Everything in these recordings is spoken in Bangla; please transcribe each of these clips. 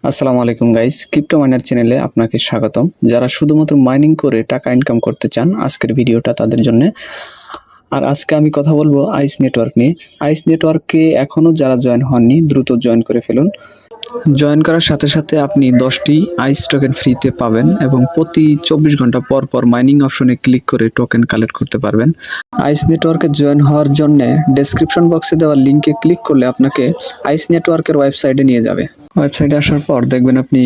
আসসালামু আলাইকুম গাইস, ক্রিপ্টো মাইনার চ্যানেলে আপনাকে স্বাগতম। যারা শুধুমাত্র মাইনিং করে টাকা ইনকাম করতে চান, আজকের ভিডিওটা তাদের জন্য। আর আজকে আমি কথা বলবো আইস নেটওয়ার্ক নিয়ে। আইস নেটওয়ার্কে এখনও যারা জয়েন হননি, দ্রুত জয়েন করে ফেলুন। জয়েন করার সাথে সাথে আপনি 10টি আইস টোকেন ফ্রিতে পাবেন এবং প্রতি 24 ঘন্টা পর পর মাইনিং অপশনে ক্লিক করে টোকেন কালেক্ট করতে পারবেন। আইস নেটওয়ার্কে জয়েন হওয়ার জন্য ডেসক্রিপশন বক্সে দেওয়া লিঙ্কে ক্লিক করলে আপনাকে আইস নেটওয়ার্কের ওয়েবসাইটে নিয়ে যাবে। ওয়েবসাইটে আসার পর দেখবেন আপনি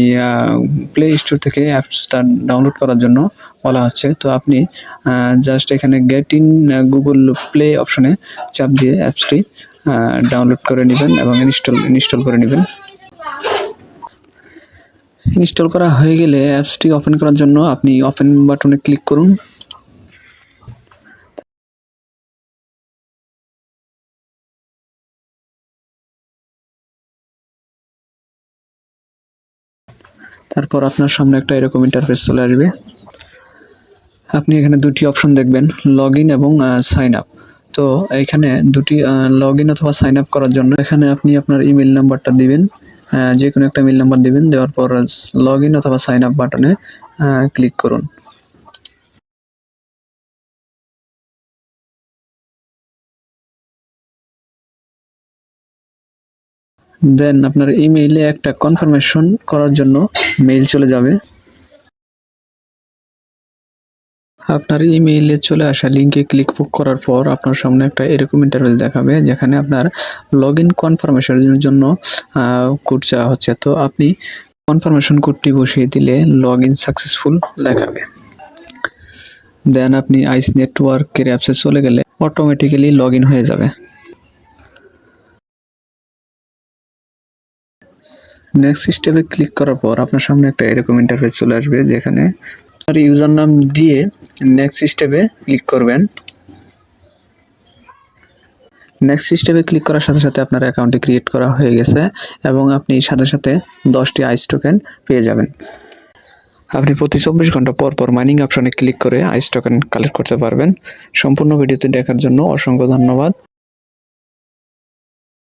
প্লে স্টোর থেকে অ্যাপসটা ডাউনলোড করার জন্য বলা হচ্ছে। তো আপনি জাস্ট এখানে গেট ইন গুগল প্লে অপশনে চাপ দিয়ে অ্যাপসটি ডাউনলোড করে নেবেন এবং ইনস্টল করে নেবেন। ইনস্টল করা হয়ে গেলে অ্যাপসটি ওপেন করার জন্য আপনি ওপেন বাটনে ক্লিক করুন। তারপর আপনার সামনে একটা এরকম ইন্টারফেস চলে আসবে। আপনি এখানে দুটি অপশন দেখবেন, লগ ইন এবং সাইন আপ। তো এখানে দুটি লগ ইন অথবা সাইন আপ করার জন্য এখানে আপনি আপনার ইমেল নাম্বারটা দিবেন, যে কোনো একটা ইমেল নাম্বার দিবেন। দেওয়ার পর লগ ইন অথবা সাইন আপ বাটনে ক্লিক করুন। দেন আপনার ইমেইলে একটা কনফার্মেশন করার জন্য মেইল চলে যাবে। আপনার ইমেইলে চলে আসা লিঙ্কে ক্লিক করার পর আপনার সামনে একটা এরকম ইন্টারফেস দেখাবে, যেখানে আপনার লগ ইন কনফার্মেশনের জন্য কোড চাওয়া হচ্ছে। তো আপনি কনফার্মেশন কোডটি বসিয়ে দিলে লগ ইন সাকসেসফুল দেখাবে। দেন আপনি আইস নেটওয়ার্কের অ্যাপসে চলে গেলে অটোমেটিক্যালি লগ ইন হয়ে যাবে। নেক্সট স্টেপে ক্লিক করার পর আপনার সামনে একটা এরকম ইন্টারফেস চলে আসবে, যেখানে আপনার ইউজার নাম দিয়ে নেক্সট স্টেপে ক্লিক করবেন। নেক্সট স্টেপে ক্লিক করার সাথে সাথে আপনার অ্যাকাউন্টটি ক্রিয়েট করা হয়ে গেছে এবং আপনি সাথে সাথে 10টি আইস টোকেন পেয়ে যাবেন। আপনি প্রতি 24 ঘন্টা পর পর মাইনিং অপশনে ক্লিক করে আইস টোকেন কালেক্ট করতে পারবেন। সম্পূর্ণ ভিডিওটি দেখার জন্য অসংখ্য ধন্যবাদ।